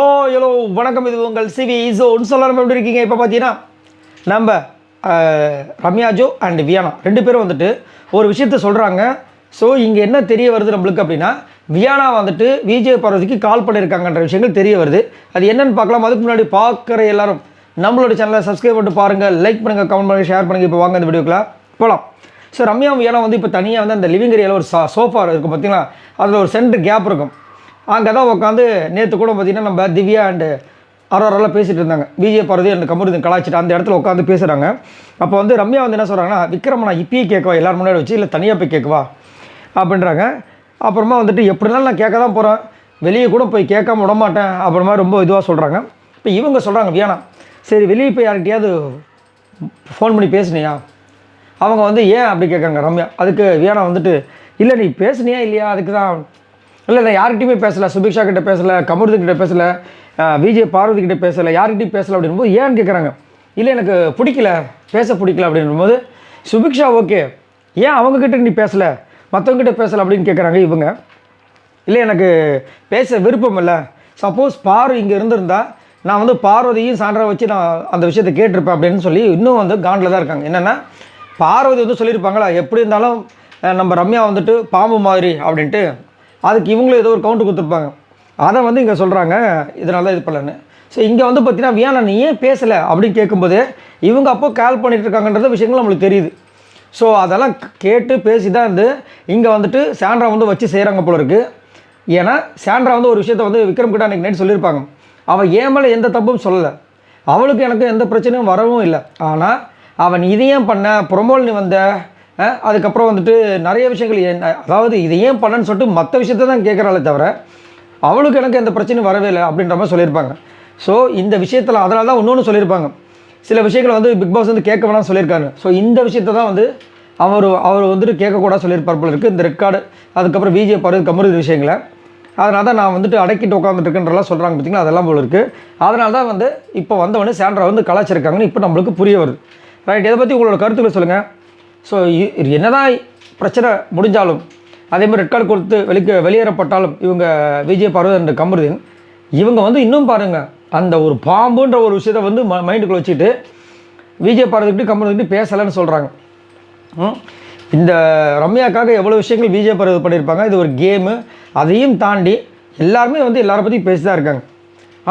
Hello வணக்கம். இது உங்கள் சிவி ஸோன் சொல்லாமல் எப்படி இருக்கீங்க? இப்போ பார்த்தீங்கன்னா நம்ம ரம்யாஜோ அண்ட் வியானா ரெண்டு பேரும் வந்துட்டு ஒரு விஷயத்த சொல்கிறாங்க. ஸோ இங்கே என்ன தெரிய வருது நம்மளுக்கு அப்படின்னா, வியானா வந்துட்டு விஜய் பார்வதிக்கு கால் பண்ணியிருக்காங்கன்ற விஷயங்கள் தெரிய வருது. அது என்னென்னு பார்க்கலாம். அதுக்கு முன்னாடி பார்க்குற எல்லாரும் நம்மளோட சேனலை சப்ஸ்கிரைப் பண்ணிட்டு பாருங்கள், லைக் பண்ணுங்கள், கமெண்ட் பண்ணுங்கள், ஷேர் பண்ணுங்கள். இப்போ வாங்க இந்த வீடியோக்குலாம் போகலாம். ஸோ ரம்யா வியானா வந்து இப்போ தனியாக வந்து அந்த லிவிங் ஏரியாவில் ஒரு சோஃபா இருக்கும் பார்த்தீங்களா, அதில் ஒரு சென்டர் கேப் இருக்கும். அங்கே தான் உட்காந்து நேற்று கூட பார்த்திங்கன்னா நம்ம திவ்யா அண்டு அரோரெல்லாம் பேசிகிட்டு இருந்தாங்க. விஜய் பார்வதி அந்த கமருதீன் கலாச்சிட்டு அந்த இடத்துல உட்காந்து பேசுகிறாங்க. அப்போ வந்து ரம்யா வந்து என்ன சொல்கிறாங்கன்னா, விக்ரம் நான் இப்பயே கேட்கவா, எல்லோரும் முன்னாடி வச்சு, இல்லை தனியாக போய் கேட்கவா அப்படின்றாங்க. அப்புறமா வந்துட்டு எப்படினாலும் நான் கேட்க தான் போகிறேன், வெளியே கூட போய் கேட்காம விட மாட்டேன் அப்புறமா ரொம்ப இதுவாக சொல்கிறாங்க. இப்போ இவங்க சொல்கிறாங்க வியானா, சரி வெளியே போய் யார்கிட்டையாவது ஃபோன் பண்ணி பேசுனியா? அவங்க வந்து ஏன் அப்படி கேட்குறாங்க ரம்யா. அதுக்கு வியானா வந்துட்டு, இல்லை நீ பேசுனியா இல்லையா, அதுக்கு தான். இல்லை நான் யார்கிட்டையுமே பேசலை, சுபிக்ஷா கிட்டே பேசலை, கமருதீன் கிட்டே பேசலை, விஜய் பார்வதி கிட்டே பேசலை, யார்கிட்டையும் பேசலை அப்படின்போது ஏன்னு கேட்குறாங்க. இல்லை எனக்கு பிடிக்கல, பேச பிடிக்கல அப்படின்போது, சுபிக்ஷா ஓகே, ஏன் அவங்கக்கிட்ட நீ பேசலை, மற்றவங்ககிட்ட பேசலை அப்படின்னு கேட்குறாங்க இவங்க. இல்லை எனக்கு பேச விருப்பம் இல்லை, சப்போஸ் பாரு இங்கே இருந்திருந்தால் நான் வந்து பார்வதியும் சான்றா வச்சு நான் அந்த விஷயத்தை கேட்டிருப்பேன் அப்படின்னு சொல்லி இன்னும் வந்து காண்டில் தான் இருக்காங்க. என்னென்னா பார்வதி வந்து சொல்லியிருப்பாங்களா, எப்படி இருந்தாலும் நம்ம ரம்யா வந்துட்டு பாம்பு மாதிரி அப்படின்ட்டு, அதுக்கு இவங்களும் ஏதோ ஒரு கவுண்ட் கொடுத்துருப்பாங்க. அதை வந்து இங்கே சொல்கிறாங்க, இதனால தான் இது பண்ணலன்னு. ஸோ இங்கே வந்து பார்த்தீங்கன்னா வியானா நீ ஏன் பேசலை அப்படின்னு கேட்கும்போது இவங்க அப்போ கால் பண்ணிகிட்டு இருக்காங்கன்றத விஷயங்கள் நம்மளுக்கு தெரியுது. ஸோ அதெல்லாம் கேட்டு பேசி தான் வந்து இங்கே வந்துட்டு சாண்ட்ரா வந்து வச்சு செய்கிறாங்க போல இருக்குது. ஏன்னா சாண்ட்ரா வந்து ஒரு விஷயத்தை வந்து விக்ரம் கிட்ட அன்றைக்கி நைட் சொல்லியிருப்பாங்க. அவன் ஏன் மேலே எந்த தப்பும் சொல்லலை, அவளுக்கு எனக்கு எந்த பிரச்சனையும் வரவும் இல்லை. ஆனால் அவன் இதையும் பண்ண ப்ரொமோல் நீ வந்த, அதுக்கப்புறம் வந்துட்டு நிறைய விஷயங்கள் அதாவது இதை ஏன் பண்ணன்னு சொல்லிட்டு மற்ற விஷயத்த தான் கேட்குறாளே தவிர அவளுக்கு எனக்கு எந்த பிரச்சனையும் வரவே இல்லை அப்படின்ற மாதிரி சொல்லியிருப்பாங்க. ஸோ இந்த விஷயத்தில் அதனால தான் இன்னொன்று சொல்லியிருப்பாங்க, சில விஷயங்களை வந்து பிக் பாஸ் வந்து கேட்க வேணாம்னு சொல்லியிருக்காங்க. ஸோ இந்த விஷயத்தை தான் வந்து அவர் வந்துட்டு கேட்கக்கூடாது சொல்லியிருப்பார் போல இருக்குது. இந்த ரெக்கார்டு அதுக்கப்புறம் விஜய் பார்வதி கமருதீன் விஷயங்களை அதனால தான் நான் வந்துட்டு அடக்கிட்டு உட்காந்துட்டுருக்குன்றலாம் சொல்கிறாங்க பார்த்தீங்களா, அதெல்லாம் போல இருக்குது. அதனால தான் வந்து இப்போ வந்தவொடனே சாண்ட்ரா வந்து கலாச்சிருக்காங்கன்னு இப்போ நம்மளுக்கு புரிய வருது. ரைட், இதை பற்றி உங்களோட கருத்துக்களை சொல்லுங்கள். ஸோ என்னதான் பிரச்சனை முடிஞ்சாலும் அதேமாதிரி ரெட் கார்டு கொடுத்து வெளியேறப்பட்டாலும் இவங்க விஜய் பார்வதி அண்ட் கமருதீன் இவங்க வந்து இன்னும் பாருங்கள் அந்த ஒரு பாம்புன்ற ஒரு விஷயத்தை வந்து மைண்டுக்குள்ளே வச்சுட்டு விஜய் பார்வதிக்கிட்டு கமருதீன்கிட்ட பேசலைன்னு சொல்கிறாங்க. இந்த ரம்யாக்காக எவ்வளோ விஷயங்கள் விஜய் பார்வதி பண்ணியிருப்பாங்க. இது ஒரு கேமு, அதையும் தாண்டி எல்லாருமே வந்து எல்லாரை பற்றி பேசி தான் இருக்காங்க.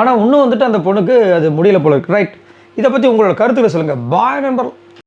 ஆனால் இன்னும் வந்துட்டு அந்த பொண்ணுக்கு அது முடியல போல இருக்குது. ரைட், இதை பற்றி உங்களோட கருத்துக்களை சொல்லுங்கள். பாய் நண்பர்.